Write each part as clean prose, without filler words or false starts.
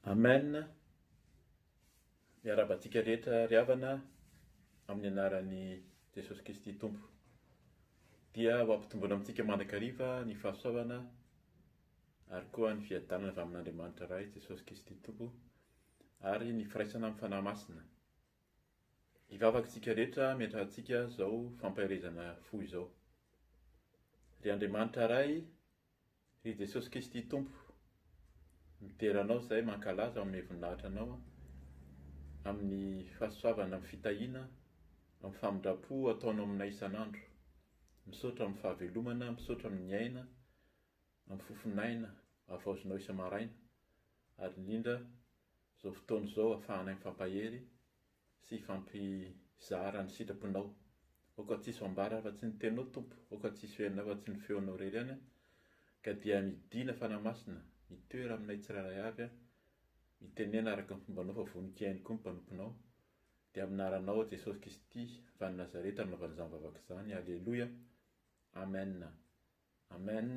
Amen. Miarabantsika rehetra ry havana amin'ny anaran'i Jesosy Kristy Tompo. Dia ho ampitombona amintsika mandrakariva ny fahasoavana ary koa ny fiadanana avy amin'Andriamanitra iray Jesosy Kristy Tompo ary ny firaisana amin'ny fanahy masina. Hivavakantsika rehetra miatrahantsika izao fampaherezana fo izao. Ry Andriamanitra iray, ry Jesosy Kristy Tompo, miteranao izay mankalaza amin'ny voninahitra anao amin'ny fahasoavana, amin'ny fitahiana, amin'ny famindrapo ataonao aminay isan'andro. Misaotra amin'ny fahavelomana, misaotra amin'ny aina, amin'ny fofinaina, avaozinao isa-maraina, ary indrindra izao fotoana izao ahafahanay mifampahery sy fampizara ny sitraponao. Aoka tsisy ambara fa tsy ny teninao Tompo, aoka tsisy feonao fa tsy ny feonao irery ihany, ka dia midina fanahy masina, mitoera aminay tsirairay avy, mitenena araka ny fombanao fa vonin-kainy koa ny mpanomponao. Dia amin'ny anaranao Jesosy Kristy va ny Nazareta no nanaovana izany vavaka izany. Alleluia. Amen. Amen.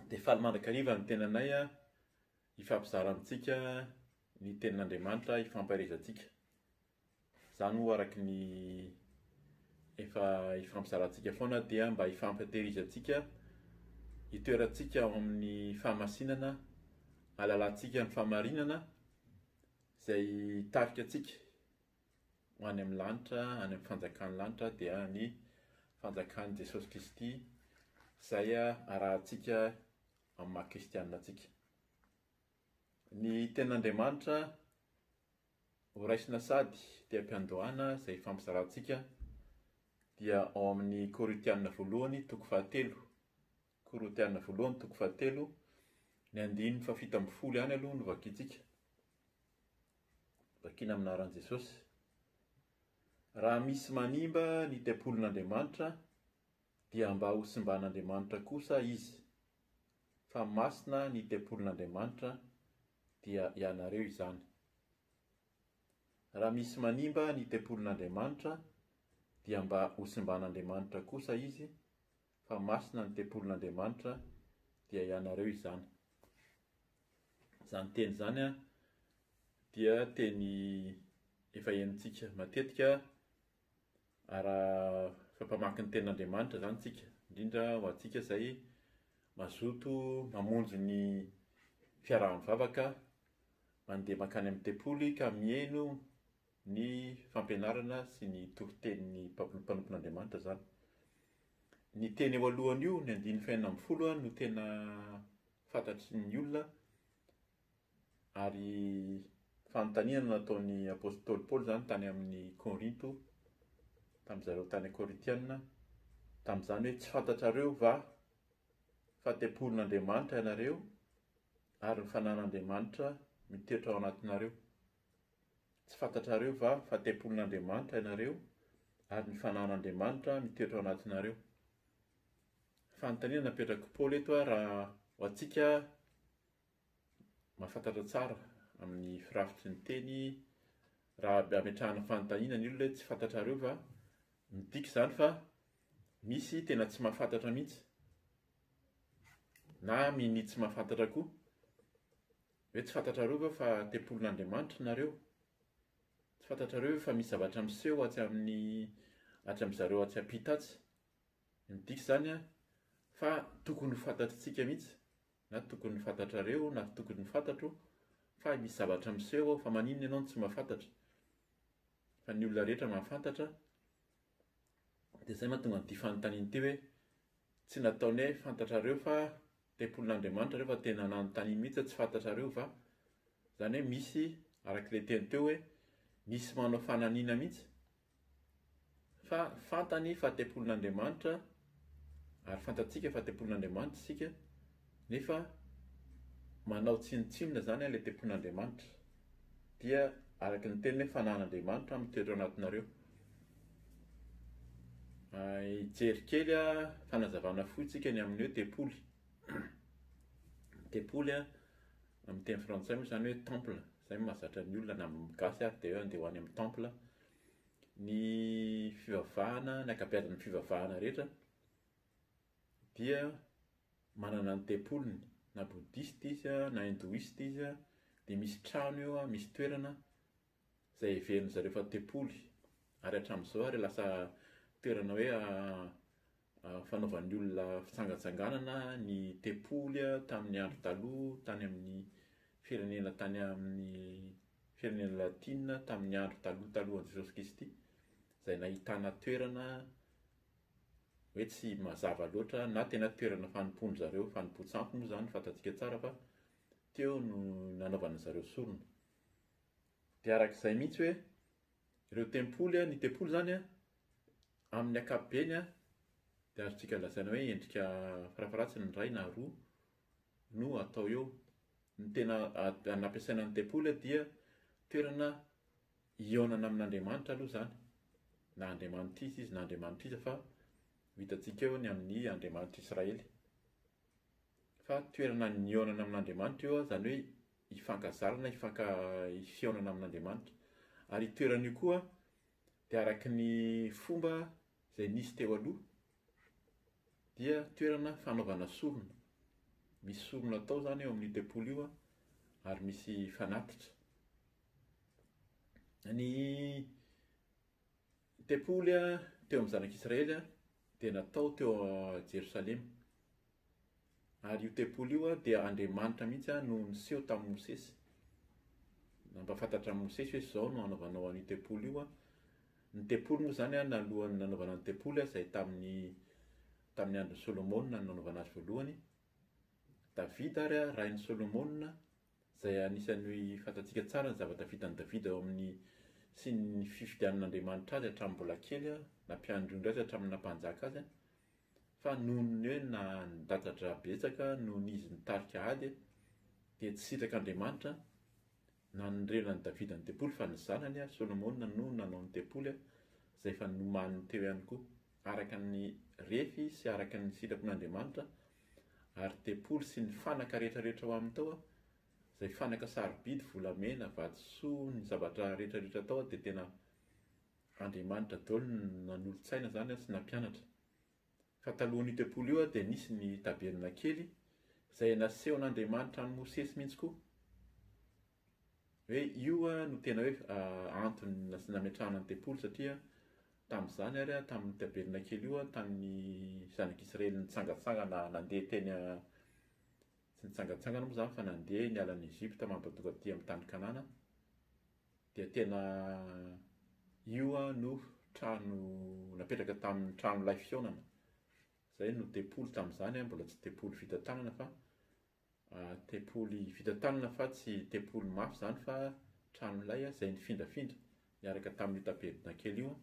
Dia faly mandrakariva ny tenanay hifampizara amintsika ny tenin'Andriamanitra, hifampaherezantsika. Izany ho araky ny efa hifampizarantsika foana dia mba hifampatehirizantsika, hitoerantsika ao amin'ny fahamasinana, halalantsika ny fahamarinana izay tarika antsika ho any amin'ny lanitra, any amin'ny fanjakan'ny lanitra dia ny fanjakan'i Jesosy Kristy izay arahantsika amin'ny maha-kristianina antsika. Ny tenin'Andriamanitra ho raisina sady dia am-piandohana izay fampizarantsika dia ao amin'ny Korintianina voalohany toko fahatelo. Korintianina voalohany toko fahatelo, ny 9:7 ihany aloha no vakiantsika. Vakiana amin'ny anaran'i Jesosy. Raha misy manimba ny tempolon'Andriamanitra dia mba ho simban'Andriamanitra kosa izy. Fa masina ny tempolon'Andriamanitra dia ianareo izany. Raha misy manimba ny tempolon'Andriamanitra dia mba ho simban'Andriamanitra kosa izy, fa masina ny tempolon'Andriamanitra dia ianareo izany. Izany teny izany dia teny efa henontsika matetika raha fampamaky ny tenin'Andriamanitra izany tsika, indrindra ho antsika izay mazoto mamonjy ny fiaraha-mivavaka, mandeha mankany amin'ny tempoly ka mihaino ny fampianarana sy ny toritenin'ny mpanompon'Andriamanitra izany. Ny teny eo alohany io, ny 9:40 no tena fantatry ny olona, ary fanontaniana nataon'ny apôstôly Paoly izany tany amin'ny Korinto, tamin'izareo tany Korintianina, tamin'izany hoe tsy fantatrareo va fa tempolin'Andriamanitra ianareo ary ny fanan'Andriamanitra mitoetra ao anatinareo. Tsy fantatrareo va fa tempolin'Andriamanitra ianareo ary ny fanan'Andriamanitra mitoetra ao anatinareo. Fanontaniana napetraka Paoly eto raha ho antsika mahafantatra tsara amin'ny firafitry ny teny, raha ametrahana fanontaniana ny olona hoe tsy fantatrareo va, midika izany fa misy tena tsy mahafantatra mihitsy, na miny tsy mahafantatra koa, hoe tsy fantatrareo va fa tempolin'Andriamanitra nareo, tsy fantatrareo fa misy zavatra miseho atsy amin'izareo atsy ampitatsy. Midika izany fa tokony ho fantatritsika mihitsy, na tokony ho fantatrareo, na tokony ho fantatro, fa misy zavatra miseho fa maninona ianao no tsy mahafantatra, fa ny olona rehetra mahafantatra. Dia izay mahatonga an'ity fanontaniana ity hoe tsy nataony hoe fantatrareo fa tempolin'Andriamanitra reo, fa tena nanontaniana mihitsy tsy fantatrareo va. Izany hoe misy, arak'ilay teny teo hoe misy manao fananiana mihitsy, fa fantany fa tempolin'Andriamanitra, ary fantatsika fa tempolin'Andriamanitra isika, nefa manao tsinotsinona izany ilay tempolin'Andriamanitra, dia araky ny teny hoe fanan'Andriamanitra mitoetra ao anatinareo. Hijery kely fanazavana fotsika ny amin'ny hoe tempoly. Tempoly amin'ny teny frantsay moa izany hoe temple, izay mahazatra ny olona na amin'ny gasy ary dia andeha ho any amin'ny temple. Ny fivavahana, ny ankabeazan'ny fivavahana rehetra dia manana ny tempoliny, na bouddhiste izy a, na hindoiste izy a, dia misy trano eo a, misy toerana izay heveriny zareo fa tempoly. Ary hatramin'izao ary lasa toerana hoe fanaovan'ny olona fitsangatsanganana ny tempoly tamin'ny andro taloha, tany amin'ny firenena tany amin'ny firenena latina tamin'ny andro taloha Jesosy Kristy, izay nahitana toerana hoe tsy mazava loatra na tena toerana fanompoana zareo, fanompo-tsampy moa zany fantatsika tsara fa teo no nanaovana zareo sorona. Dia arak'izay mihitsy hoe ireo tempoly ny tempoly zany amin'ny ankapobeny dia azontsika lazaina hoe endrika farafaratsiny ny iray na roa no atao eo. Ny tena nampiasaina ny tempoly dia toerana ionana amin'Andriamanitra aloha zany, na Andriamanitra izy na Andriamanitra izy fa hitantsika eo ny amin'ny Andriamanitra Israely. Fa toerana ionana amin'Andriamanitra eo zany hoe hifankazarana, hifionana amin'Andriamanitra. Ary toerana io koa dia araky ny fomba izay nisy teo aloha dia toerana fanaovana sorona. Misy sorona atao zany eo amin'ny tempoly io ary misy fanatitra. Ny tempoly teo amin'ny zanak'Israely dia natao teo a Jerosalema. Ary io tempoly io dia Andriamanitra mihitsy no niseho tamin'i Mosesy. Nampafantatra amin'ny Mosesy hoe izao no anaovanao an'io tempoly io. Ny tempoly moa zany nalohan'ny nanaovana ny tempoly izay tamin'ny andron'i Solomona no nanaovana azy voalohany. Davida ary rain'i Solomona, izay anisan'ny fantatsika tsara ny zavatra vitan'i Davida ao amin'ny sy ny fifidianan'Andriamanitra azy hatramin'ny mbola kely, nampiandry indray azy hatramin'ny nampanjaka azy. Fa noho ny hoe nandadatra betsaka, noho ny izy nitarika ady dia tsy sitrak'Andriamanitra nanondrenan'i Davida ny tempoly, fa ny zanany Solomona no nanao ny tempoly izay efa nomaniny teo ihany koa, araka ny refy sy araka ny sitrapon'Andriamanitra. Ary tempoly sy ny fanaka rehetrarehetra ho aminy tao, izay fanaka sarobidy, volamena, vatosoa, ny zavatra rehetrarehetra tao dia tena Andriamanitra daholo nanolo-tsaina zany sy nampianatra. Fa talohan'io tempoly io dia nisy ny tabernankely izay nasehon'Andriamanitra ny Mosesy mihitsy koa. Hoe io no tena hoe antony nametrahana ny tempoly, satria tamin'izany ary tamin'ny tabernankely io tamin'ny zanak'Israely nitsangatsangana nandeha teny tsy nitsangatsangana moa zany fa nandeha niala any Ezipta mampatoka aty amin'ny tany Kanana. Dia tena io no trano napetraka tamin'ny trano lay fionana. Izay no tempoly tamin'izany, mbola tsy tempoly vita tanana fa tempoly vita tanana fa tsy tempoly mafy zany fa trano lay izay nifindrafindra niaraka tamin'ny tabernankely io.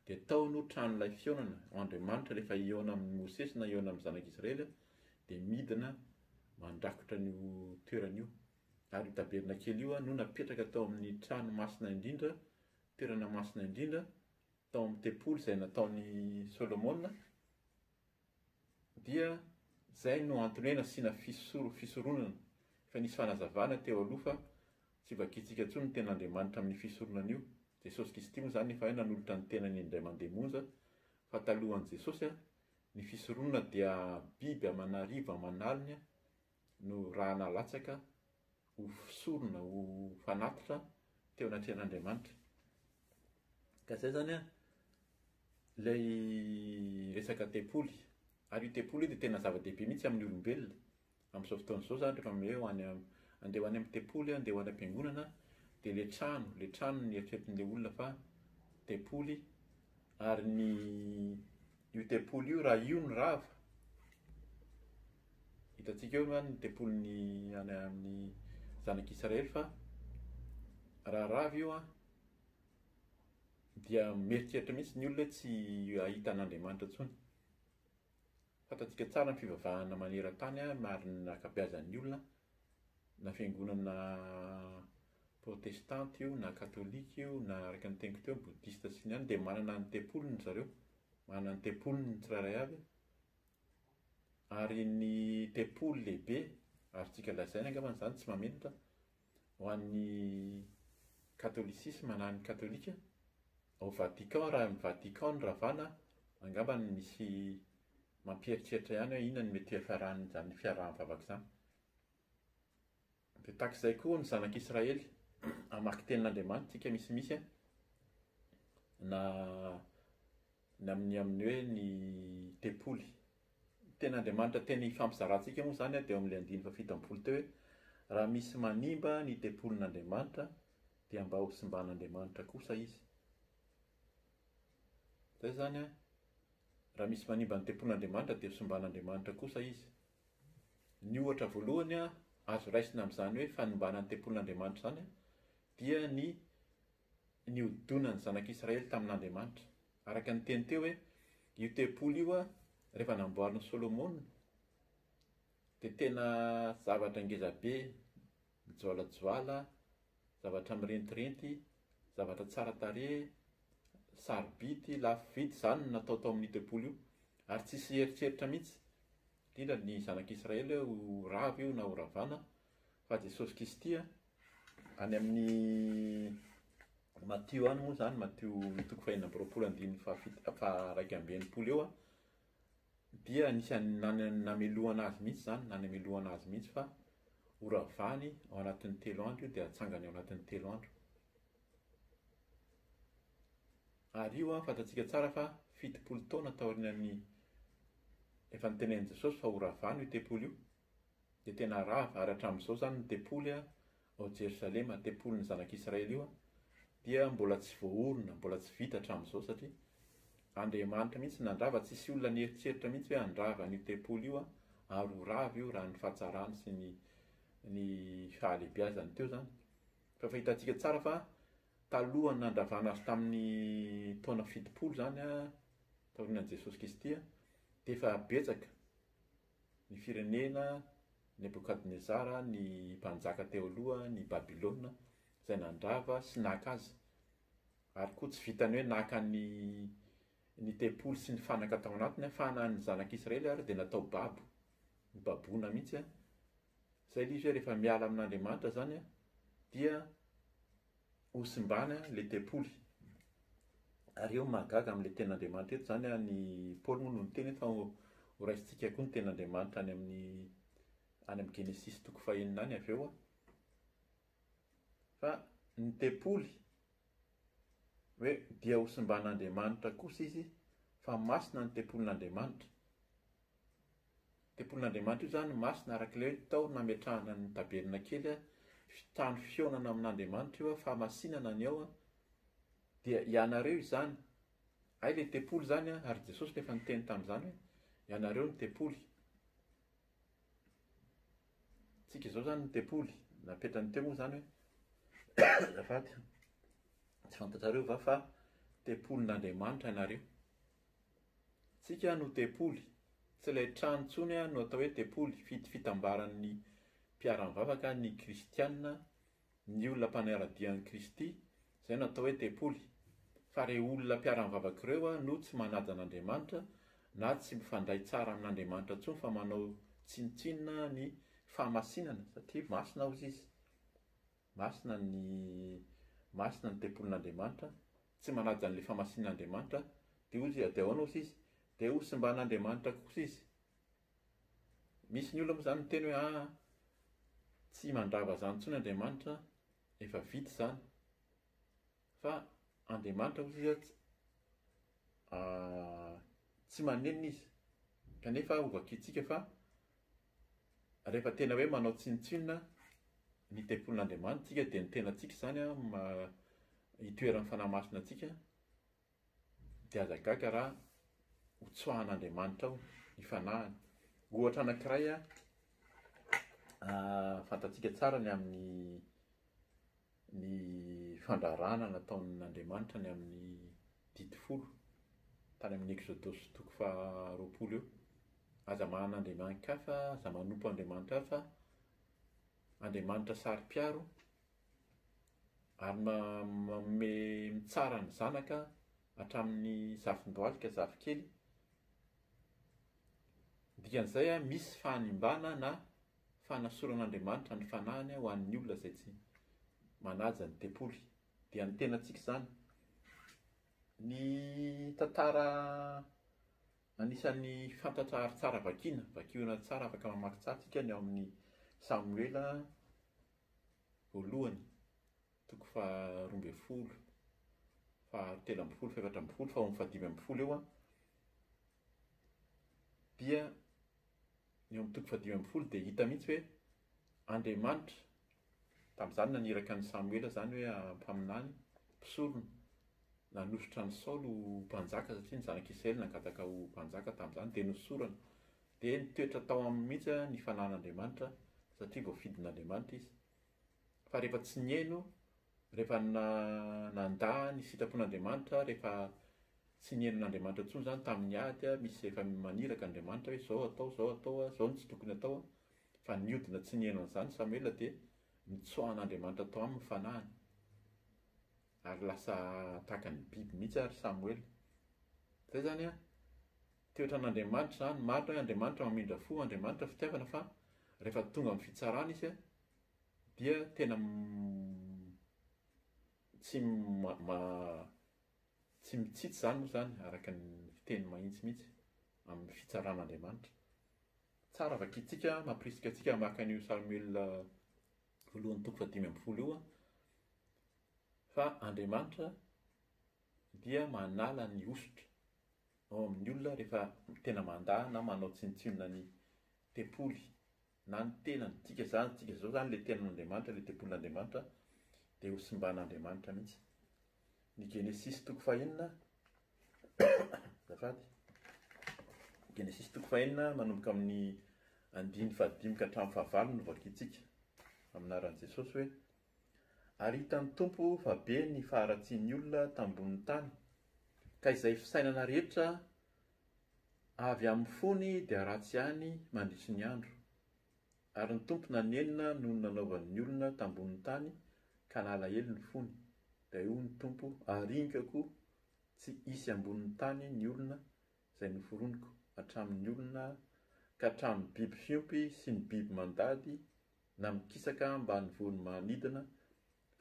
Dia tao no trano lay fionana. Andriamanitra rehefa iona amin'ny Mosesy na iona amin'ny zanak'Israely dia midina mandrakotra an'io toerana io. Ary io tabernankely io no napetraka tao amin'ny trano masina indrindra, toerana masina indrindra, tao amin'ny tempoly izay nataon'i Solomona. Dia izay no antony hoe nasiana fisoronana. Fa nisy fanazavana teo aloha fa tsy vakintsika intsony ny ten'Andriamanitra amin'ny fisoronana io. Jesosy Kristy moa zany efa hoe nanolotra ny tenany indray mandeha monja, fa talohan'i Jesosy ny fisoronana dia biby aman'arivo aman'alina no raha nalatsaka ho sorona, ho fanatitra teo anatrehan'Andriamanitra. Ka izay zany ilay resaka tempoly. Ary io tempoly dia tena zava-dehibe mihitsy amin'ny olombelona. Amin'izao fotoana izao zany rehefa hoe andeha ho any amin'ny tempoly, andeha ho any am-piangonana, dia le trano ny eritreretin'ilay olona fa tempoly. Ary io tempoly io raha io ny rava, hitantsika eo ny tempoly ny any amin'ny zanak'Israely, fa raha rava io dia mieritreritra mihitsy ny olona tsy ahita an'Andriamanitra intsony. Fantatsika tsara ny fivavahana maneran-tany ary ny ankabeazan'ny olona, na fiangonana protestanta io, na katolika io, na araka ny teniko teo bouddhiste sy ny any, dia manana ny tempoly zareo, manana ny tempoly ny tsirairay avy. Ary ny tempoly lehibe azontsika lazaina angamba zany tsy mamenatra ho an'ny katolisisma na ny katolika ao Vatican. Raha amin'ny Vatican ny ravana angamba misy mampieritreritra ihany hoe inona ny mety fiarahan'izany fiaraha-mivavaka izany. Dia takizay koa ny zanak'Israely hamaky tenin'Andriamanitra tsika misimisy na amin'ny hoe ny tempoly. Tenin'Andriamanitra teny fampizarantsika moa zany dia amin'ilay 2:7 teo hoe raha misy manimba ny tempolin'Andriamanitra dia mba ho simban'Andriamanitra kosa izy. Zay zany raha misy manimba ny tempolin'Andriamanitra dia ho simban'Andriamanitra kosa izy. Ny ohatra voalohany azo raisina amin'izany hoe fanimbana ny tempolin'Andriamanitra zany dia ny hodonan'ny zanak'Israely tamin'Andriamanitra. Araka ny teny teo hoe io tempoly io rehefa namboarin'i Solomona dia tena zavatra ngezabe, mijoalajoala, zavatra mirentirenty, zavatra tsara tarehy, sarobity, lafo vidy zany no natao tao amin'io tempoly io, ary tsisy eritreritra mihitsy indrindra ny zanak'Israely ho rava io na ho ravana, fa Jesosy Kristy any amin'ny Matio any moa zany, Matio 5:1-7 eo dia anisany namelohana azy mihitsy zany, namelohana azy mihitsy fa ho ravany ao anatin'ny 3 andro io dia hatsangany ao anatin'ny 3 andro. Ary io fantatsika tsara fa 70 taona taorian'ny efa nitenen'i Jesosy fa ho ravany io tempoly io, dia tena rava. Ary hatramin'izao zany ny tempoly ao Jerosalema, tempolin'ny zanak'Israely io dia mbola tsy voaorina, mbola tsy vita hatramin'izao satria Andriamanitra mihitsy nandrava, tsisy olona nieritreritra mihitsy hoe handrava ny tempoly io ary ho rava io raha ny fahatsarany sy ny fahalehibiazany teo zany. Fa fahitantsika tsara fa talohan'ny nandravana azy tamin'ny taona 70 zany taorian'i Jesosy Kristy dia efa betsaka ny firenena, Nebukadnezara, ny mpanjaka teo aloha, ny Babilôna izay nandrava sy naka azy. Ary koa tsy vitany hoe naka ny tempoly sy ny fanaka tao anatiny fa na ny zanak'Israely ary dia natao babo, baboina mihitsy izay ilay izy hoe rehefa miala amin'Andriamanitra zany dia ho simbana ilay tempoly. Ary eo mahagaga amin'ilay tenin'Andriamanitra eto zany ny Paoly moa no niteny fa ho raisitsika koa ny tenin'Andriamanitra any amin'ny Genesis 1 any avy eo fa ny tempoly hoe dia ho simban'Andriamanitra kosa izy fa masina ny tempolin'Andriamanitra. Tempolin'Andriamanitra io zany masina arak'ilay hoe tao nametrahana ny tabernakely trano fionana amin'Andriamanitra io fahamasinana ny ao dia ianareo izany. Ay ilay tempoly zany ary Jesosy rehefa niteny tamin'izany hoe ianareo ny tempoly. Tsika izao zany ny tempoly napetrany teo moa zany hoe azafady tsy fantatrareo va fa tempolin'Andriamanitra ianareo. Tsika no tempoly, tsy ilay trano intsony no atao hoe tempoly, fitambaran'ny mpiara-mivavaka, ny kristianina, ny olona mpanara-dian'i Kristy, izay no atao hoe tempoly. Fa ireo olona mpiara-mivavaka ireo no tsy manaja an'Andriamanitra na tsy mifandray tsara amin'Andriamanitra intsony fa manao tsinitsinina ny fahamasinana satria masina hozy izy. Masina ny tempolin'Andriamanitra, tsy manaja an'ilay fahamasinan'Andriamanitra dia hozy dia ahoana hozy izy dia ho simban'Andriamanitra kosa izy. Misy ny olona moa zany miteny hoe tsy mandrava zany intsony Andriamanitra, efa vita zany. Fa Andriamanitra hozy izy tsy manenina izy, kanefa ovakitsika fa rehefa tena hoe manao tsinitsinina ny tempolin'Andriamanitra tsika dia ny tenantsika zany hitoeran'ny fanahy masina antsika dia azagaga raha ho tsoahan'Andriamanitra ao hifanahany. Ohatra anankiray fantatsika tsara ny amin'ny fandrarana nataon'Andriamanitra ny amin'ny 10 tany amin'ny Exodosy 20 eo. Aza mahan'Andriamanitra hafa, aza manompo Andriamanitra hafa, Andriamanitra sary-piaro ary manome mitsara ny zanaka hatramin'ny zafin-dohalika, zafikely. Dikan'izay misy fahanimbana na fanasoran'Andriamanitra ny fanahiny ho an'ny olona izay tsy manaja ny tempoly. Dia ny tenantsika zany ny tantara anisan'ny fantatra tsara vakiana tsara afaka mamaky tsara tsika ny ao amin'ny Samuela voalohany, toko faha 12, faha 13, faha 14, faha 15 eo a, dia eo amin'ny toko faha 15 dia hita mihitsy hoe Andriamanitra tamin'izany naniraka ny Samuela zany hoe hampaminany mpisorona, nanositra ny Saolo ho mpanjaka satria ny zanak'Israely nangataka ho mpanjaka tamin'izany dia nosorana. Dia nitoetra tao aminy mihitsy ny fanan'Andriamanitra satria voafidin'Andriamanitra izy. Fa rehefa tsy nihaino, rehefa nandà ny sitrapon'Andriamanitra, rehefa tsy nihainon'Andriamanitra intsony zany tamin'ny ady, misy efa maniraka Andriamanitra hoe zao atao, zao no tsy tokony atao, fa niodina tsy nihaino an'izany Samuela dia nitsoahan'Andriamanitra tao aminy fanahiny. Ary lasa tahaka ny biby mihitsy ary Samuela. Zay zany a, toetra an'Andriamanitra zany, marina hoe Andriamanitra mamindra fo, Andriamanitra fitiavana, fa rehefa tonga amin'ny fitsarana izy a, dia tena tsy mitsitsy zany moa zany araka ny fiteny mahitsy mihitsy amin'ny fitsaran'Andriamanitra. Tsara vakiantsika, mampirisika antsika maka an'io Samuela voalohany toko faha 15 io a, fa Andriamanitra dia manala ny osotra ao amin'ny olona rehefa tena mandà na manao tsinontsinona ny tempoly na ny tenany. Tsika zao zany ilay tenan'Andriamanitra, ilay tempolin'Andriamanitra dia ho simban'Andriamanitra mihitsy. Ny Genesis toko fahaenina zafady, Genesis toko fahaenina manomboka amin'ny 1:15 ka hatramin'ny 9 no vakiantsika amin'ny anaran'i Jesosy hoe: ary hitan'ny Tompo fa be ny faharatsian'ny olona tambonin'ny tany, ka izay fisainana rehetra avy amin'ny fony dia ratsy ihany mandritry ny andro. Ary ny Tompo nanenina noho ny nanaovan'ny olona tambonin'ny tany ka nalahelo ny fony. Dia io ny Tompo: haringako tsy hisy ambonin'ny tany ny olona izay noforoniko, hatramin'ny olona ka hatramin'ny biby fiompy sy ny biby mandady na mikisaka mba ny vony manidina,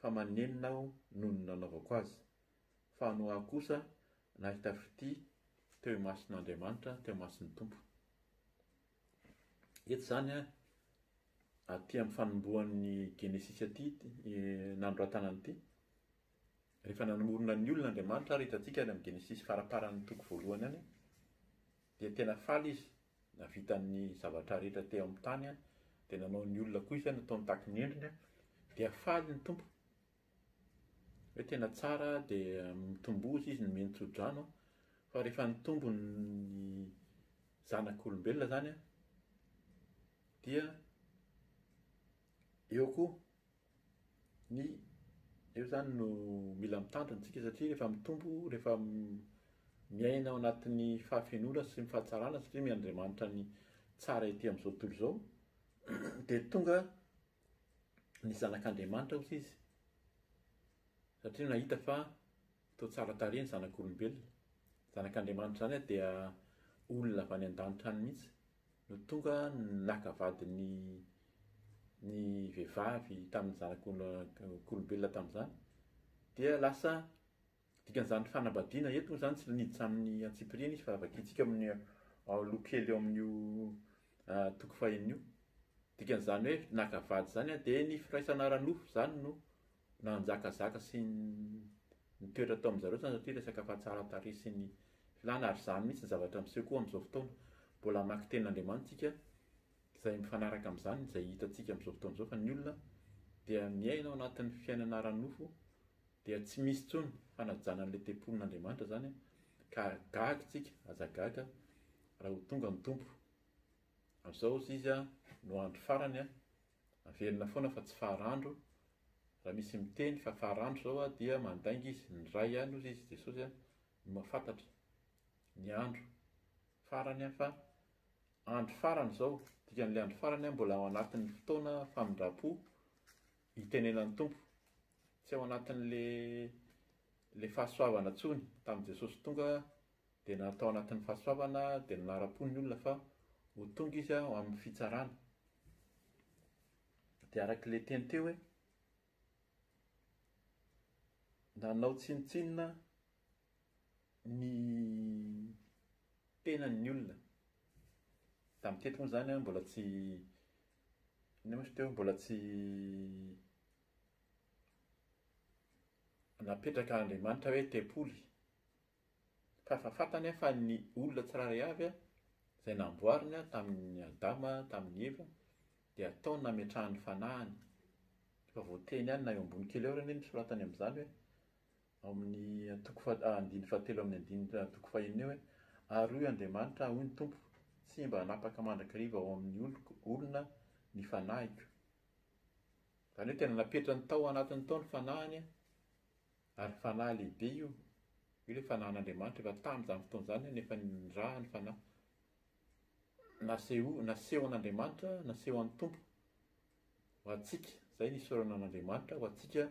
fa manenina aho noho ny nanaovako azy. Fa no aho kosa nahita fity teo imason'Andriamanitra, teo imason'ny Tompo. Eto zany a, aty amin'ny fanombohan'ny Genesis aty, nandroatanany ity, rehefa nanomorona ny olona Andriamanitra ary hitantsika any amin'ny Genesis faraparan'ny toko voalohany any, dia tena faly izy, navita ny zavatra rehetra teo amin'ny tany a, dia nanao ny olona koa izy nataony tahaka ny endriny, dia faly ny Tompo hoe tena tsara, dia mitombozy izy, nomeny tso-drano. Fa rehefa nitombo ny zanak'olombelona zany a, dia eo koa eo zany no mila mitandrina antsika satria rehefa mitombo, rehefa miaina ao anatin'ny fahafenona sy ny fahatsarana satria miandriamanitra ny tsara ety amin'izao tontolo izao, dia tonga ny zanak'Andriamanitra hozy izy satria nahita fa toa tsara tarehy ny zanak'olombelona. Zanak'Andriamanitra zany a dia olona avy any an-danitra any mihitsy no tonga naka vady ny vehivavy tamin'ny zanak'olombelona tamin'izany, dia lasa dikan'izany fanambadiana eto zany tsy niditra amin'ny antsipiriana izy fa vakiantsika amin'ny lokely eo amin'io toko fahaenina io. Dikan'izany hoe naka vady zany a, dia ny firaisana ara-nofo zany no nanjakazaka sy nitoetra tao amin'izareo zany satria resaka fahatsara tarehy sy ny filàna, ary zany mihitsy ny zavatra miseho koa amin'izao fotoana. Mbola mamaky tenin'Andriamanitra tsika izay mifanaraka amin'izany, izay hitantsika amin'izao fotoana izao, fa ny olona dia miaina ao anatin'ny fiainana ara-nofo, dia tsy misy intsony fanajana an'ilay tempolin'Andriamanitra zany, ka gaga tsika, aza gaga raha ho tonga ny Tompo. Amin'izao izy no andro farany a, averina foana fa tsy faharandro. Raha misy miteny fa faharandro zao dia mandainga izy, ny ray ihany hozy izy Jesosy no mahafantatra ny andro farany, fa andro farany zao, dikan'ilay andro farany mbola ao anatin'ny fotoana famindram-po hitenenan'ny Tompo, tsy ao anatin'le fahasoavana tsony. Tamin'i Jesosy tonga dia natao anatin'ny fahasoavana dia nanara-po ny olona, fa ho tonga izy ao amin'ny fitsarana. Dia arak'ilay teny teo hoe nanao tsinotsinona ny tenan'ny olona. Tamin'ny teto moa zany mbola tsy, inona moa izy teo, mbola tsy napetraka Andriamanitra hoe tempoly. Fa fantany fa ny olona tsiraray avy izay namboariny tamin'ny Adama, tamin'ny Eva, dia ataony nametrahany fanahany. Fa voateny ihany na eo ambony kely eo ny soratany amin'izany hoe amin'ny andiny fahatelo amin'ny andiny toko fahaenina hoe ary hoy Andriamanitra hoy ny Tompo, tsy mba hanapaka mandrakariva ao amin'ny olona ny fanahiko. Izany hoe tena napetrany tao anatin'ny tao ny fanahany, ary fanahy lehibe io. Io ilay fanahan'Andriamanitra efa tamin'izany fotoana izany nefa niraha ny fanahy. Naseho an'Andriamanitra, naseho an'ny Tompo ho antsika. Izay nisorana an'Andriamanitra ho antsika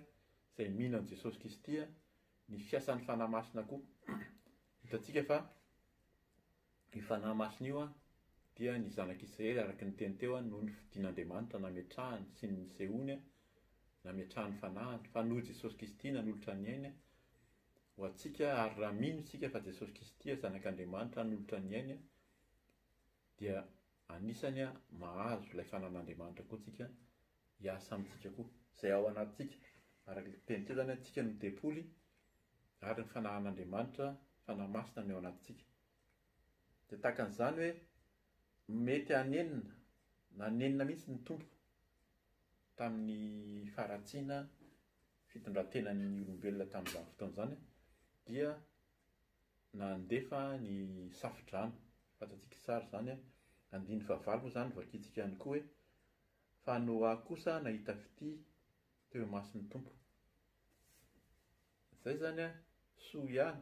izay mino an'i Jesosy Kristy ny fiasan'ny fanahy masina koa. Hitantsika fa io fanahy masina io dia ny zanak'Israely araka ny teny teo noho ny fidian'Andriamanitra nametrahany sy ny nisehoany nametrahany fanahany. Fa noho Jesosy Kristy nanolotra ny ainy ho antsika, ary raha mino isika fa Jesosy Kristy zanak'Andriamanitra nanolotra ny ainy dia anisany mahazo ilay fanan'Andriamanitra koa tsika hiasa amintsika koa, izay ao anatintsika. Araka teny teo zany antsika no tempoly ary ny fanahan'Andriamanitra, fanahy masina no ao anatintsika. Dia tahaka an'izany hoe mety hanenina, nanenina mihitsy ny Tompo tamin'ny faharatsiana fitondrantenan'ny olombelona tamin'izany fotoana izany, dia nandefa ny safidrano. Fantatsika tsara izany andiny fahavalo moa izany vakitsika ihany koa hoe fa Noa kosa nahita fity teo mason'ny Tompo. Izay zany soa ihany.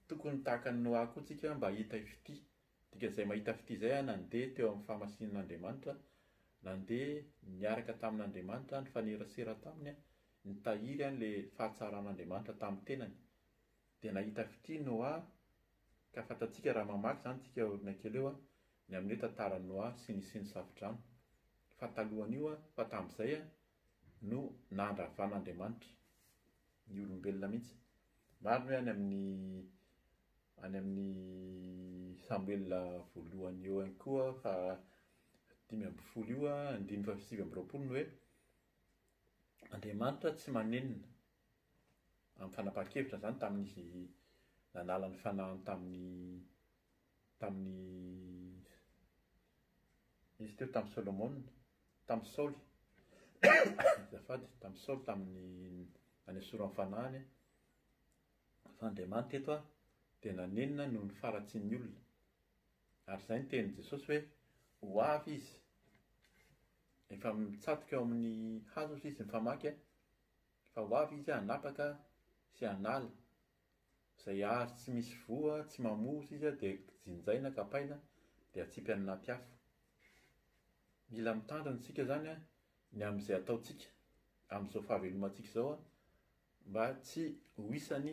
Tokony tahaka ny Noa koa tsika mba hita fity. Dikan'izay mahita fity izay nandeha teo amin'ny fahamasinan'Andriamanitra, nandeha niaraka tamin'Andriamanitra, nifanerasera taminy, nitahiry ilay fahatsaran'Andriamanitra tamin'ny tenany. Dia nahita fity Noa, ka fantatsika raha mamaky izany tsika olona kely eo ny amin'ny tantara Noa sy ny safidrano. Fa talohan'io fa tamin'izay no nandravan'Andriamanitra ny olombelona mihitsy. Maro hoe any amin'ny Samuela voalohany eo ihany koa fa 5 io 5:7 no hoe Andriamanitra tsy manenina amin'ny fanapahan-kevitra izany tamin'izy nanala ny fanahiny tamin'ny izy teo tamin'ny Solomona, tamin'ny Saoly zafady, tamin'ny Saoly tamin'ny anesorany fanahiny. Fa Andriamanitra eto dia nanenina noho ny faharatsian'ny olona. Ary izay ny tenin' Jesosy hoe ho avy izy. Efa mitsatoka eo amin'ny hazo izy mifamaky fa ho avy izy hanapaka sy hanala. Izay ary tsy misy voa, tsy mamozy izy dia jinjaina, kapaina dia atsipy any anaty afo. Mila mitandrina isika zany ny amin'izay ataontsika amin'izao fahavelomantsika izao mba tsy ho isany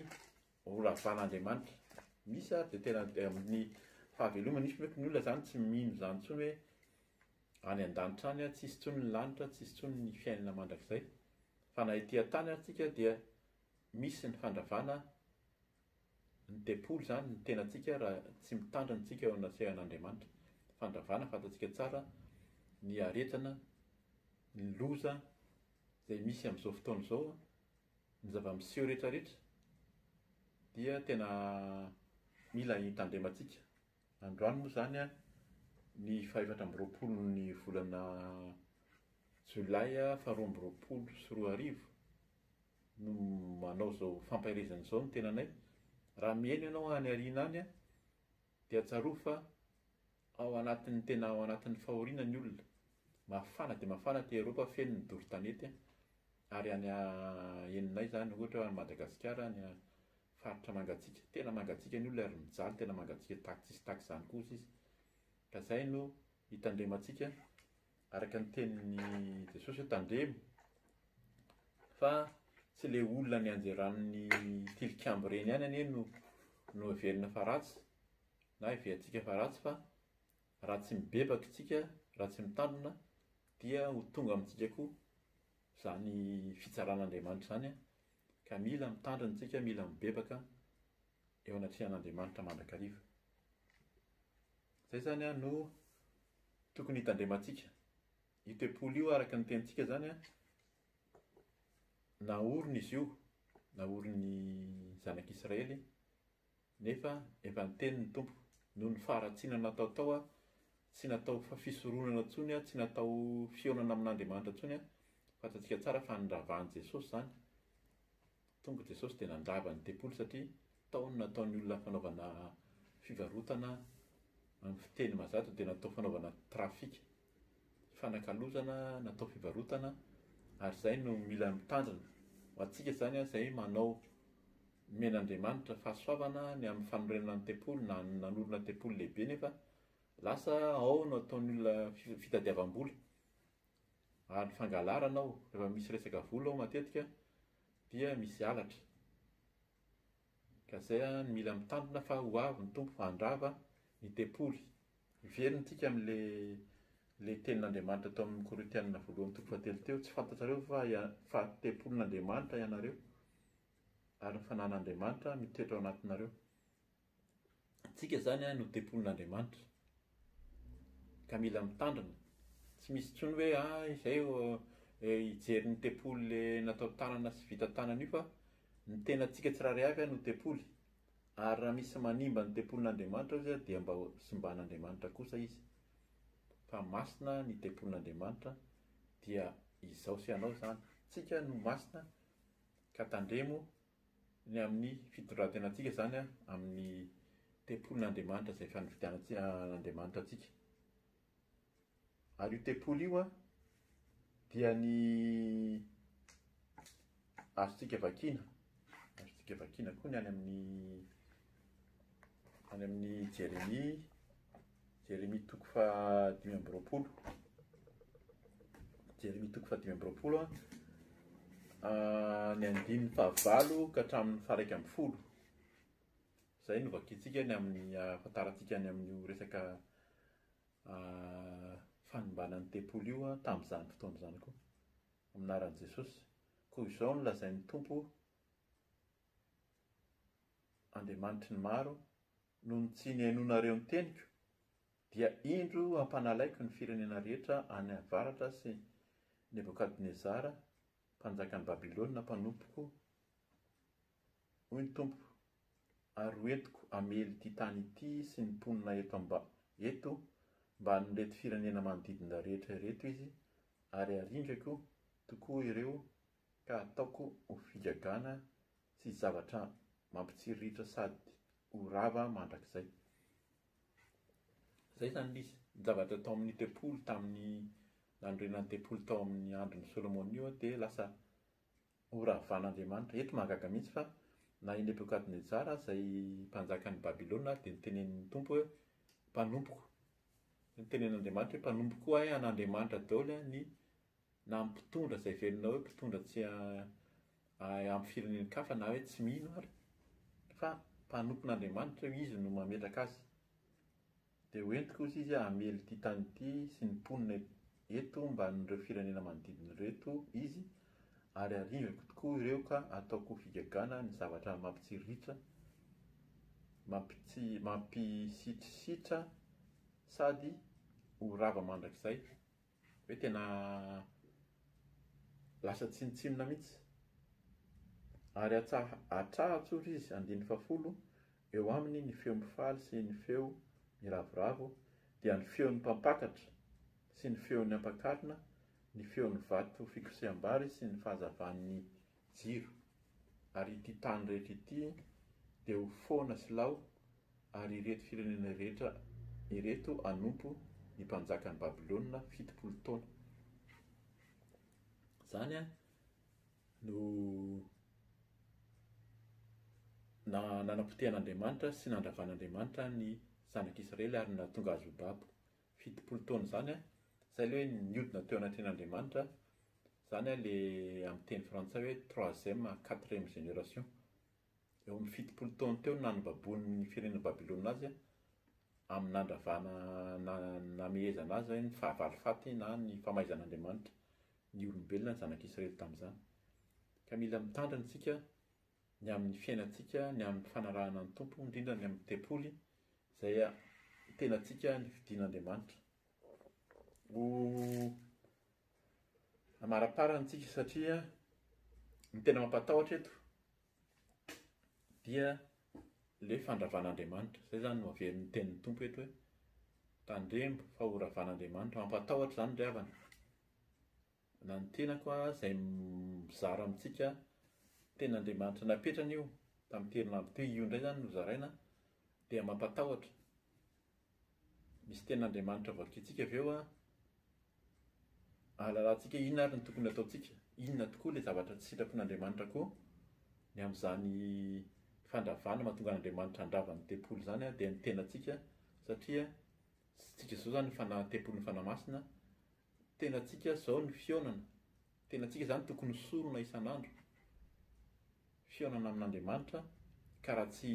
horavan'Andriamanitra. Misy dia tena amin'ny fahavelomana misy mety ny olona zany tsy mino izany intsony hoe any an-danitra any tsisy intsony ny lanitra, tsisy intsony ny fiainana mandrakizay. Fa na etỳ an-tany atsika dia misy ny fandravana, ny tempoly izany ny tenantsika raha tsy mitandrina isika eo anasehan'Andriamanitra. Fandravana fantatsika tsara ny aretina, ny loza izay misy amin'izao fotoana izao, ny zava-miseho rehetrarehetra dia tena mila hitandremantsika. Androany moa izany ny 24 ny volana Jolay 2024 no manao izao fampahirizana izao ny tenanay. Raha mihaino ianao any aoriana any dia tsaroa fa ao anatin'ny tena ao anatin'ny fahoriana ny olona. Mafana dia mafana ty Eropa, feno ny doro-tanety ary any eninay izany ohatra any Madagasikara, any faritra mangatsiaka, tena mangatsiaka ny olona ary mijaly, tena mangatsiaka tsisy tahaka izany kosa izy. Ka izay no hitandremantsika araka ny tenin'ny Jesosy hoe tandremo, fa tsy ilay olona ny anjeran'ny tilikambo ireny ihany anie no heverina fa ratsy na heverantsika fa ratsy, fa raha tsy mibebaka isika, raha tsy mitandrina dia ho tonga amintsika koa izany fitsaran'Andriamanitra izany. Ka mila mitandrina isika, mila mibebaka eo anatrehan'Andriamanitra mandrakariva. Izay zany no tokony hitandremantsika. Io tempoly io araka ny tenitsika zany naorina izy io naorin'ny zanak'Israely nefa efa niteny ny tompo noho ny faharatsiana natao tao a tsy natao fa fisoronana intsony a tsy natao fionana amin'Andriamanitra intsony a fantatsika tsara fa niravahan'i Jesosy zany tonga Jesosy dia nandrava ny tempolo satria taony nataony olona fanaovana fivarotana amin'ny fiteny mazato dia natao fanaovana trafika fanakalozana natao fivarotana ary zay no mila mitandrina ho antsika zany a izay manao men'Andriamanitra fahasoavana ny amin'ny fanorenana ny tempolo na nanorina tempolo lehibe nefa lasa ao no ataony olona fitadiavam-bola ary fangalarana ao rehefa misy resaka vola ao matetika dia misy halatra ka zay a mila mitandrina fa ho avy ny tompo handrava ny tempoly iverintsika amin'le tenin'Andriamanitra tao amin'ny Korintianina voalohany toko fahatelo teo tsy fantatrareo fa tempolin'Andriamanitra ianareo ary ny fanan'Andriamanitra mitoetra ao anatinareo tsika zany a no tempolin'Andriamanitra ka mila mitandrina tsy misy intsony hoe izay hijery ny tempoly le natao tanana sy vita tanana io fa ny tenantsika tsiraray avy no tempoly ary raha misy manimba ny tempolin'Andriamanitra izy dia mba simban'Andriamanitra kosa izy fa masina ny tempolin'Andriamanitra dia izao sy anao zany tsika no masina ka tandremo ny amin'ny fitondran-tenantsika zany a amin'ny tempolin'Andriamanitra izay fanovidian'Andriamanitra antsika ary io tempoly io a dia ny azontsika vakiana koa ny any amin'ny Jérémie toko fa 5 ny 9 ka hatramin'ny 1 zay no vakiantsika ny amin'ny ahafantarantsika ny amin'ny resaka fanombanan'ny tempoly io tamin'izany fotoana izany koa aminaran'i Jesosy koa izao no lazain'ny tompo Andriamanitry ny maro noho ny tsy nihainonareo ny teniko dia indro hampanalaiko ny firenena rehetra any avaratra sy Nebokadnezara mpanjakan'ny Babilôna mpanompoko hoy ny tompo ary hoentiko hamely ity tany ity sy ny mponina eto mba hanolety firenena manodidina rehetra reto izy ary arindrako tokoa ireo ka ataoko ho figagana sy zavatra mampitsiriritra sady ho rava mandrakizay zay zany izy ny zavatra tao amin'ny tempoly tamin'ny nanorenan'ny tempoly tao amin'ny andron'ny Solomona io dia lasa ho ravan'Andriamanitra eto mahagaga mihitsy fa na i Nebokadnezara izay mpanjakan'ny Babilôna dia nitenen'ny tompo hoe mpanompoko nitenen'Andriamanitra hoe mpanompoko koa an'Andriamanitra daholo ny na amin'ny mpitondra izay velona hoe mpitondra tsy amin'ny firenenikafa na hoe tsy mino ary fa mpanompon'Andriamanitra izy no mametraka azy dia hoentiko izy hamely ity tany ity sy ny mponina eto mba han'ireo firenena manodidina reto izy ary arindrako tokoa ireo ka ataoko figagana ny zavatra mampitsiriritra mampisitrisitritra sady ho rava mandrakizay hoe tena lasa tsinitsinina mihitsy ary atrahatsotra izy 110 eo aminy ny feo mifaly sy ny feo miravoravo dia ny feon'ny mpampakatra sy ny feon'ny ampakarina ny feon'ny vato fikoseham-bary sy ny fahazavan'ny jiro ary ity tany rehetra ity dia ho foana sy lao ary ireto firenena rehetra ireto anompo ny mpanjakan'ny Babilôna 70 taona zany a no nanapotehana sy nandravan'Andriamanitra ny zanak'Israely ary nahatonga azy ho babo 70 taona zany a zay le hoe niodina teo anatren'Andriamanitra zany a le amin'ny teny frantsay hoe 3e 4e génération eo amin'ny 70 taona teo nanobabon'ny firenena Babilôna azy amin'ny nandravana namehezana azy hoe ny fahavalofaty na ny famaizan'Andriamanitra ny olombelona ny zanak'Israely tamin'izany ka mila mitandrina antsika ny amin'ny fiainantsika ny amin'ny fanarahana ny tompo indrindra ny amin'ny tempoly izay tenantsika ny fidian'Andriamanitra ho amaraparana antsika satria ny tena mampatahotra eto dia le fandravan'Andriamanitra. Zay zany no averin'ny tenin'ny Tompo eto hoe tandrembo faharavan'Andriamanitra, mampatahotra zany ry havana. Na ny tenako izay mizara amintsika ten'Andriamanitra napetrana io tamin'ny herinandro teo io indray zany no zaraina dia mampatahotra. Misy ten'Andriamanitra vakintsika avy eo ahalalantsika inona ary ny tokony ataontsika, inona tokoa ilay zavatra tsy sitrapon'Andriamanitra koa. Ny amin'izany fandravana mahatonga an'Andriamanitra handravany tempolo zany dia ny tenantsika, satria tsika izao zany tempolon'ny fanamasina, tenantsika izao ny fionana, tenantsika zany tokony sorona isan'andro, fionana amin'Andriamanitra. Ka raha tsy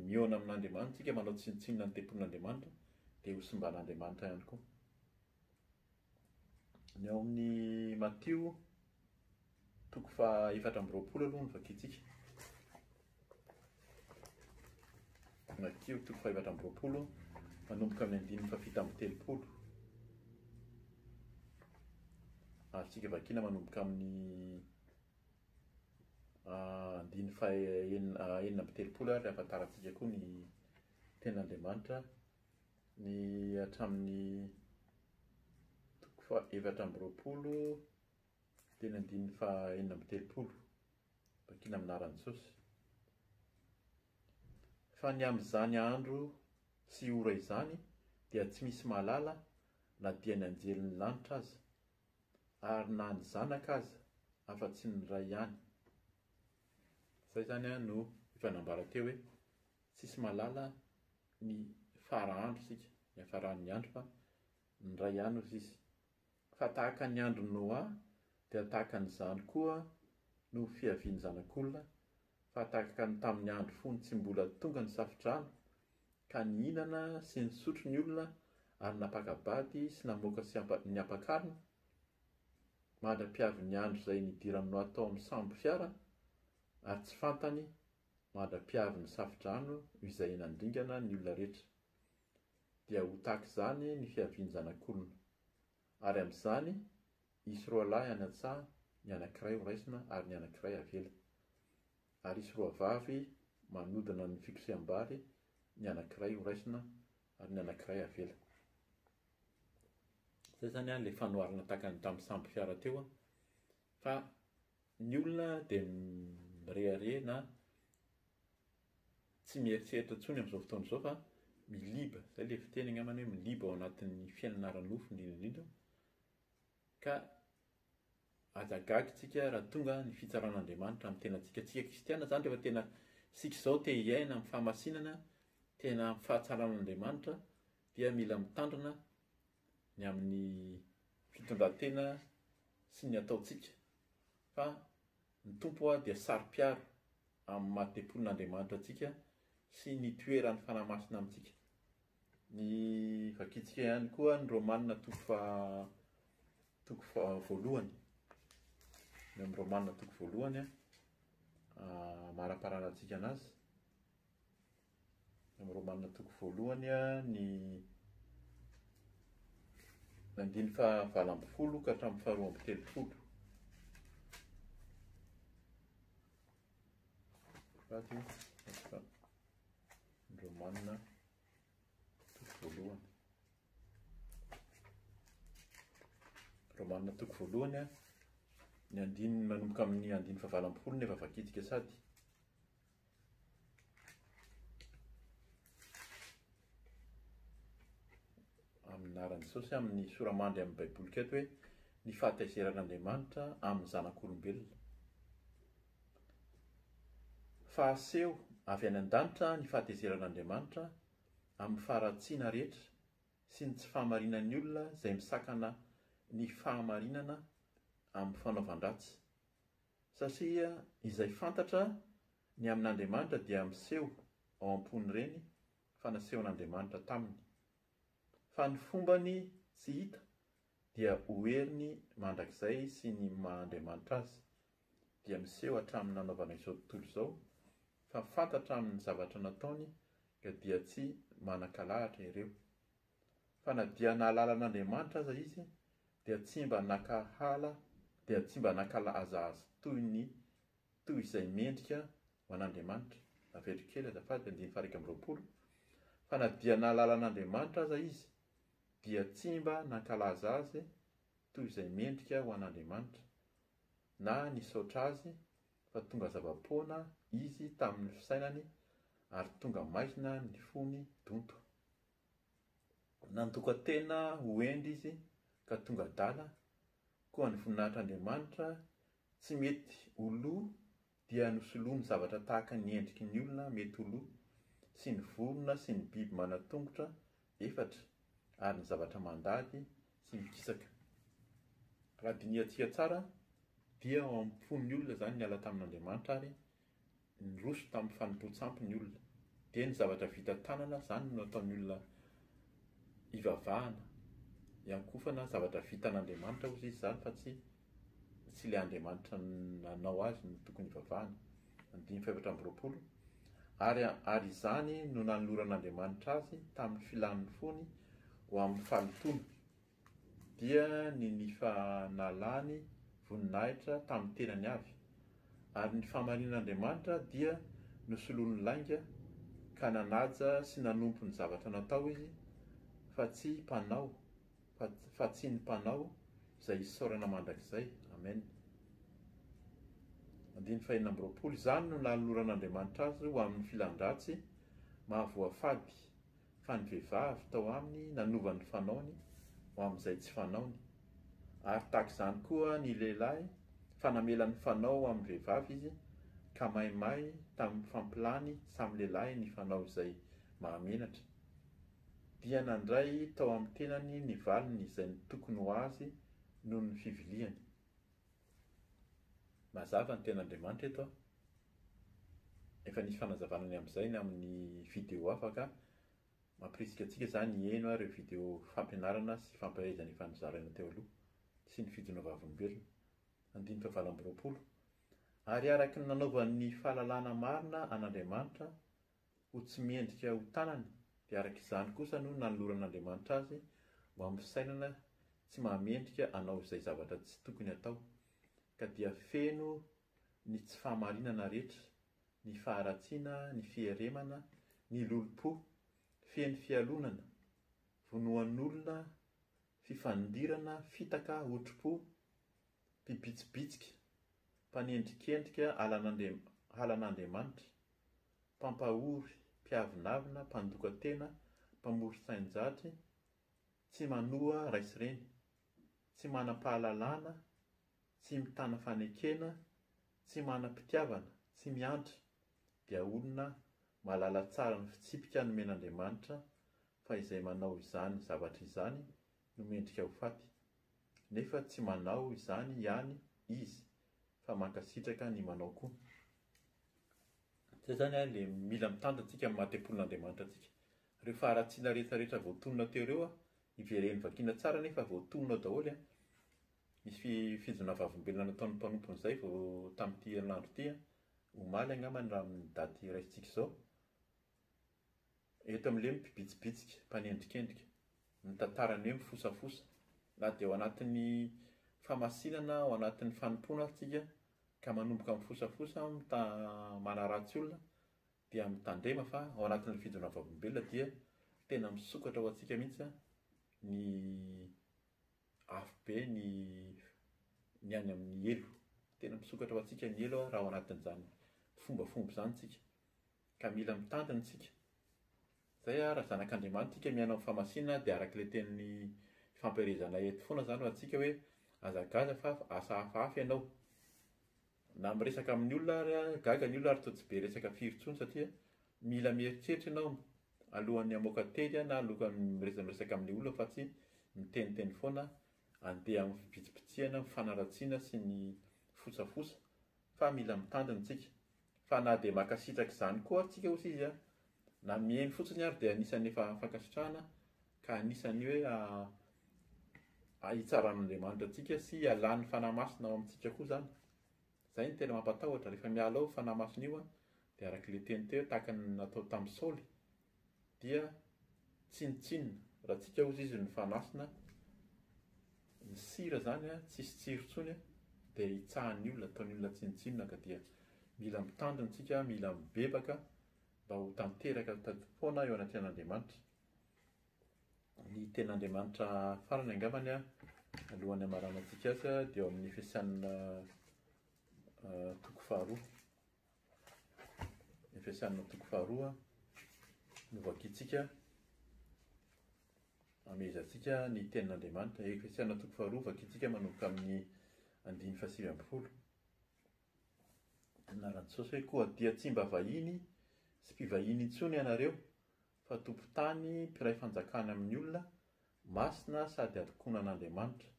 miona amin'Andriamanitra tsika, manao tsinontsinona ny tempolon'Andriamanitra, dia ho simban'Andriamanitra ihany koa. Ny ao amin'ny Matio 4:20 aloha no vakintsika. Matio 4:20 manomboka amin'ny 7:30. Ary tsika vakina manomboka amin'ny 9:30 ary ahafantarantsika koa ny ten'Andriamanitra. Ny hatramin'ny 7:20 dia ny 9:30 vakina aminaran'i Jesosy. Fa ny amin'izany andro sy ora izany dia tsy misy malala na dia ny anjelin'ny lanitra aza, ary na ny zanaka aza, afa-tsy ny ray ihany. Zay zany no efa nambara teo hoe tsisy malala ny faraandro sika, ny hafaran'ny andro, fa ny ray ihany ozy izy. Fa tahaka ny andro Noa dia tahaka n'izany koa no fiavian'ny zanak'olona, fa tahaka ny tamin'ny andro fony tsy mbola tonga ny safitrano, ka nihinana sy nisotro ny olona ary napakabady sy namoaka sy ny ampakarina. Mandra-piavy ny andro izay nidiran'ny Noa tao amin'ny sambo fiara, ary tsy fantany mandra-piavy ny safitrano izay nandringana ny olona rehetra. Dia ho tahaka izany ny fiavian'ny zanak'olona. Ary amin'izany isy roa lahy any an-tsaha, ny anankiray ho raisina ary ny anankiray avela. Ary isy roa vavy manodina ny fikoseham-bary, ny anankiray ho raisina ary ny anankiray avela. Zay zany ilay fanoharana tahakany tamin'ny sambo fiara teo, fa ny olona dia mirehare na tsy mieritreritra intsony amin'izao fotoana izao, fa miliba. Zay ilay fiteny angambany hoe miliba ao anatin'ny fiainana ara-nofo indrindra, ka azagagitsika raha tonga ny fitsaran'Andriamanitra amin'ny tenantsika. Tsika kristiana zany rehefa tena sika izao te hiaina amin'ny fahamasinana, tena amin'ny fahatsaran'Andriamanitra, dia mila mitandrina ny amin'ny fitondran-tena sy ny ataontsika. Fa ny Tompo dia sari-piaro amin'ny maha-tempolon'Andriamanitra antsika sy ny toeran'ny fanamasina amintsika. Ny vakintsika ihany koa ny Romanina 1:1. Ny amin'ny Romanina 1:1 mara-parana antsika anazy. Amin'ny Romanina 1:1 ny 9:20 ka hatramin'ny 12:30. Romanina 1:1. Romanina 1:1 ny andininy manomboka amin'ny 9:20 nefa vakintsika sady. Aminaran'i Jesosy amin'ny soramandry amin'ny Baiboly keto hoe ny fahataizeran'Andriamanitra amin'ny zanak'olombelona. Fahaseho avy any an-danitra ny fahataizeran'Andriamanitra amin'ny faharatsiana rehetra sy ny tsy fahamarinan'ny olona izay misakana ny fahamarinana amin'ny fanaovan-dratsy. Satria izay fantatra ny amin'Andriamanitra dia miseho ao am-pony ireny fanasehon'Andriamanitra taminy. Fa ny fombany tsy hita dia hoeriny mandrakizay sy ny maha-Andriamanitra azy. Dia miseho hatramin'ny nanaovana izao tontolo izao, fa fantatra amin'ny zavatra nataony dia tsy manan-kalahatra ireo. Fa na dia nahalala an'Andriamanitra aza izy, dia tsy mba nakahala, dia tsy mba nankalaza azy toy izay mendrika ho an'Andriamanitra. avetry kely azafady 9:20. Fa na dia nahalalàn'Andriamanitra aza izy dia tsy mba nankalaza azy toy izay mendrika ho an'Andriamanitra na nisaotra azy fa tonga zava-poana izy tamin'ny fisainany ary tonga maizina ny fony donto. Nantoka-tena ho endry izy ka tonga dala koa ny voninahitr'Andriamanitra tsy mety ho loha dia nosoloany zavatra tahaka ny endriky ny olona mety ho loha sy ny vorona sy ny biby manatongotra efatra ary ny zavatra mandady sy mikisaka. Raha diniantsika tsara dia ao amin'ny fon'ny olona zany niala tamin'Andriamanitra ary nyroso tamin'ny fanompoan-tsampy ny olona. Dia ny zavatra vita tanana zany no nataon'ny olona ivavahana iankofana zavatra vitan'Andriamanitra ozy izy zany fa tsy ilay Andriamanitra nanao azy no tokony ivavahana. 9:20. Ary izany no nanoloran'Andriamanitra azy tamin'ny filan'ny fony ho amin'ny falotona dia ny nifanalany voninahitra tamin'ny tenany avy. Ary ny fahamarinan'Andriamanitra dia nosoloany lainga ka nanaja sy nanompo ny zavatra natao izy fa tsy ny mpanao izay isaorana mandrakizay. Amen. 9:20. Izany no nanoloran'Andriamanitra azy ho amin'ny filan-dratsy mahavoafady fa ny vehivavy tao aminy nanova ny fanaony ho amin'izay tsy fanaony. Ary tahaka izany koa ny lehilahy fa namela ny fanao ho amin'ny vehivavy izy ka maimay tamin'ny fampilany samy lehilahy ny fanao izay mahamenatra dia nandray tao amin'ny tenany ny valiny izay ny tokony ho azy noho ny fiviliany. Mazava ny ten'Andriamanitra eto. Efa nisy fanazavana amin'izay ny amin'ny vidéo afaka mampirisika antsika zany eno ireo vidéo fampianarana sy fampiahizana efa nizaraina teo aloha sy ny fidina vavolombelona. 9:20. Ary araka ny nanaovan'ny fahalalana marina an'Andriamanitra ho tsy miendrika ho tanany dia araka izany kosa no nanoloran'Andriamanitra azy ho amin'ny fisainana tsy mahamendrika hanao izay zavatra tsy tokony atao ka dia feno ny tsy fahamarinana rehetra, ny faharatsiana, ny fiheremana, ny lolo-po, feno fialonana, vonoan'olona, fifandirana, fitaka, otro-po, mpibitsibitsika, mpanendrikendrika halan'Andriamanitra, mpampahory, mpiavinavina, mpandoka-tena, mpamory sainjatry, tsy manoa raisireny, tsy manam-pahalalana, tsy mitana fanekena, tsy manam-pitiavana, tsy miantra, dia olona mahalala tsara ny fitsipika nomen'Andriamanitra fa izay manao izany zavatra izany no mendrika ho faty. Nefa tsy manao izany ihany izy fa mankasitraka ny manao koa. Zay zany le mila mitandrina antsika amin'ny mahatem-polon'Andriamanitra antsika. Ireo faharatsiana rehetrarehetra voatonona teo ireo ivereny vakiana tsara nefa voatonona daholo. Misy fidina vavolombelona nataon'ny mpanompon'izay vao tamin'ity herinandro ity omaly angambany raha amin'ny daty raisitsika izao. Eto amin'ilay mpibitsibitsika, mpanendrikendrika, ny tantarany hoe mifosafosa. Na dia ao anatin'ny famasinana, ao anatin'ny fanompoana atsika ka manomboka mifosafosa manaratsy olona dia mitandrema fa ao anatin'ny fidina vavolombelona dia tena misokatra ho antsika mihitsy ny afobe ny any amin'ny elo. Tena misokatra ho antsika ny elo raha ao anatin'izany fombafomba izany tsika. Ka mila mitandrina tsika. Zay raha zanak'Andriamanitra tsika miaina amin'ny famasinana dia arak'ilay tenin'ny fampiarezana eto foana zany ho antsika hoe azagaza fa asa hafahafa ianao. Na miresaka amin'ny olona ary gaga ny olona ary toa tsy be resaka firy intsony satria mila mieritreritra ianao alohan'ny hamoaka teny na alohan'ny miresaka amin'ny olona fa tsy miteniteny foana andeha amin'ny fipitsipitsihana, fanaratsiana sy ny fosafosa fa mila mitandrina tsika. Fa na dia makasitraka izany koa tsika hozy izy na mihaino fotsiny ary dia anisany efa fankasitrahana ka anisany hoe hitsaran'Andriamanitra antsika sy alany fanahy masina ao amintsika koa zany. Zay ny tena mampatahotra rehefa miala ao fanahy masina io dia arak'ilay teny teo tahaka ny natao tamin'ny Saoly dia tsinitsinina. Raha tsika hozy izy ny fanasina ny sira zany tsisy tsiro intsony dia hitsahan'ny olona, ataon'ny olona tsinitsinina ka dia mila mitandrina tsika, mila mibebaka mba ho tanteraka foana eo anaty an'Andriamanitra. Ny ten'Andriamanitra farany angambany alohan'ny hamaranantsika azy dia eo amin'ny Efesianina toko faharoa. Efesianina toko faharoa no vakiantsika amezantsika ny tenin'Andriamanitra. Efesianina toko faharoa vakiantsika manomboka amin'ny 9:20. Anaran'i Jesosy hoe koa dia tsy mba vahiny sy mpivahiny intsony ianareo, fa tompon-tany mpiray fanjakana amin'ny olona, masina sady adokoana an'Andriamanitra,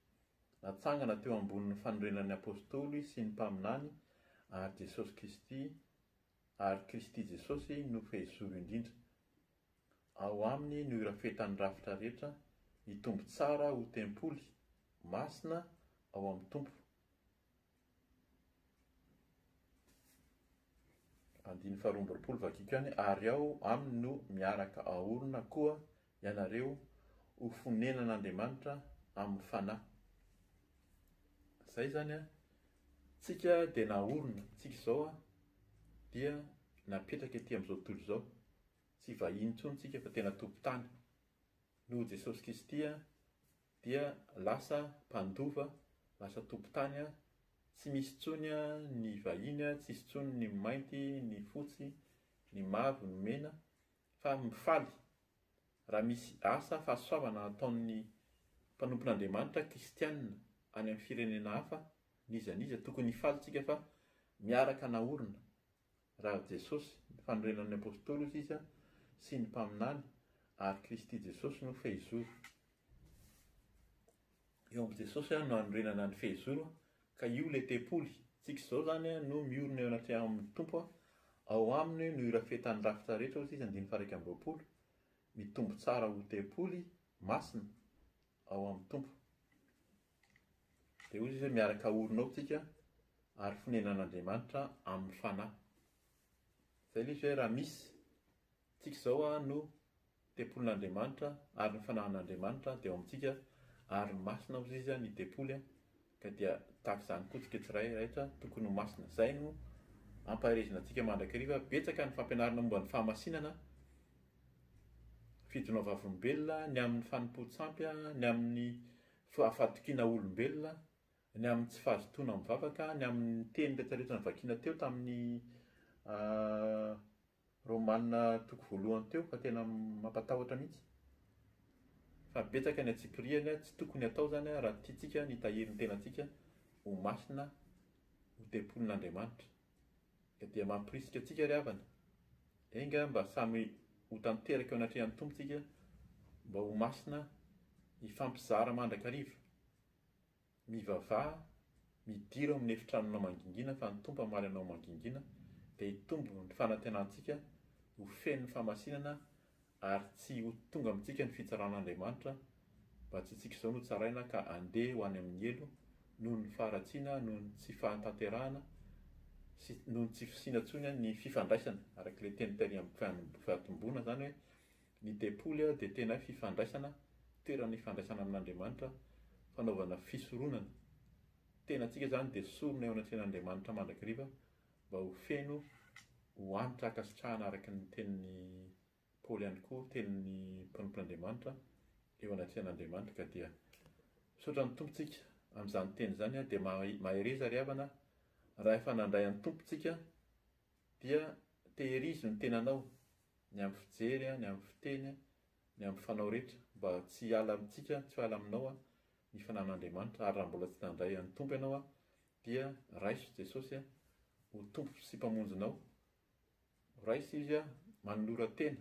natsangana teo ambonin'ny fanorenan'ny apôstôly sy ny mpaminany, ary Kristy Jesosy no fehezoro indrindra. Ao aminy no irafetan'ny rafitra rehetra, hitombo tsara ho tempoly, masina ao amin'ny tompo. 9:20 vakiko ihany, ary ao aminy no miaraka ahorona koa ianareo ho fonenan'Andriamanitra amin'ny fanahy. Izay zany tsika dia nahorona, tsika izao dia napetraka ety amin'izao tontolo izao, tsy vahiny intsony tsika fa tena tompon-tany. Noho Jesosy Kristy dia lasa mpandova, lasa tompon-tany, tsy misy intsony ny vahiny, tsy misy intsony ny mainty, ny fotsy, ny mavo, ny mena, fa mifaly. Raha misy asa fahasoavana ataon'ny mpanompon'Andriamanitra kristianina any amin'ny firenena hafa, n'iza tokony hifalitsika fa miaraka nahorona. Raha Jesosy fanorenan'ny apôstôly izy sy ny mpaminany, ary Kristy Jesosy no fehezoro. Eo amin'ny Jesosy no hanorenana ny fehezoro, ka io le tempoly. Tsika izao zany no miorona eo anaty amin'ny tompo, ao aminy no irafetan'ny rafitra rehetra izy 9:20, mitombo tsara ho tempoly, masina ao amin'ny tompo. Dia izy miaraka ahorona ao tsika ary fonenan'Andriamanitra amin'ny fanahy. Izay ilay izy hoe raha misy tsika izao no tempolin'Andriamanitra ary ny fanahin'Andriamanitra dia ao amintsika, ary masina hozy izy ny tempoly, ka dia tahaka izany koa tsika tsirairay tokony ho masina. Izay no ampaherezana antsika mandrakariva. Betsaka ny fampianarana momba ny fahamasinana, fidona vavolombelona, ny amin'ny fanompo-tsampy, ny amin'ny fahatokiana olombelona, ny amin'ny tsy fahazotoana mivavaka, ny amin'ny teny rehetrarehetra nivakiana teo tamin'ny Romanina toko voalohany teo, fa tena mampatahotra mihitsy. Fa betsaka ny atsipiriany tsy tokony atao zany raha tiantsika ny tahirin'ny tenantsika ho masina ho tempolin'Andriamanitra. Ka dia mampirisika antsika ry havana, enga mba samy ho tanteraka eo anaty an'ny tompontsika, mba ho masina, hifampizara mandrakariva, mivavaha, midira amin'ny efitranonao mangingina, fa ny tompo hamaly anao mangingina, dia hitombo ny fanantenantsika, ho feno ny fahamasinana, ary tsy ho tonga amintsika ny fitsaran'Andriamanitra, mba tsy tsika izao no tsaraina ka andeha ho any amin'ny elo, noho ny faharatsiana, noho ny tsy fahatanterahana, noho ny tsy fisiana intsony ny fifandraisana. Araka ilay teny tary amin'ny fahatomboana zany hoe ny tempoly dia tena fifandraisana, toerana ifandraisana amin'Andriamanitra, fanaovana fisoronana. Tenantsika zany dia sorona eo anatren'Andriamanitra mandrakariva, mba ho feno ho anitra ankasitrahana araka ny tenin'ny Paoly ihany koa, tenin'ny mpanompon'Andriamanitra eo anatren'Andriamanitra. Ka dia misaotra ny tompontsika amin'izany teny izany dia mahereza ry havana, raha efa nandray an'ny tompontsika dia tehirizo ny tenanao, ny amin'ny fijery, ny amin'ny fiteny, ny amin'ny fanao rehetra, mba tsy hiala amintsika, tsy ho hiala aminao ny fanan'Andriamanitra. Ary raha mbola tsy nandray an'ny tompo ianao dia raiso Jesosy ho tompo sy mpamonjinao. Raiso izy manolora-tena,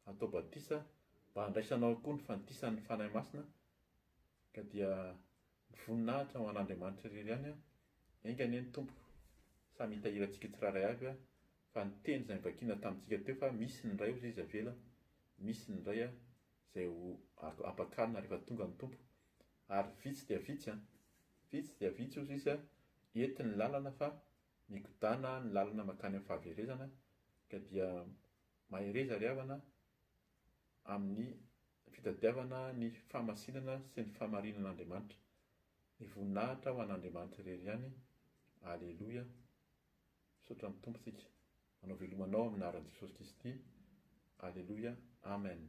atao batisa, mba handraisanao koa ny fandisan'ny fanahy masina. Ka dia voninahitra ho an'Andriamanitra irery ihany, engany ny tompo, samy hitahirantsika tsiraray avy, fa ny teny izay nivakiana tamintsika teo fa misy ny ray hozy izy avela, misy ny ray izay ho ampakarina rehefa tonga ny tompo. Ary vitsy dia vitsy hozy izy entiny ny lalana, fa mikodana ny lalana makany amin'ny fahaverezana. Ka dia mahereza ry havana amin'ny fitadiavana ny fahamasinana sy ny fahamarinan'Andriamanitra. Ny voninahitra ho an'Andriamanitra irery ihany. Aleloia. Misaotra ny tompontsika. Anao velomanao amin'ny anaran'i Jesosy Kristy. Alleloia. Amen.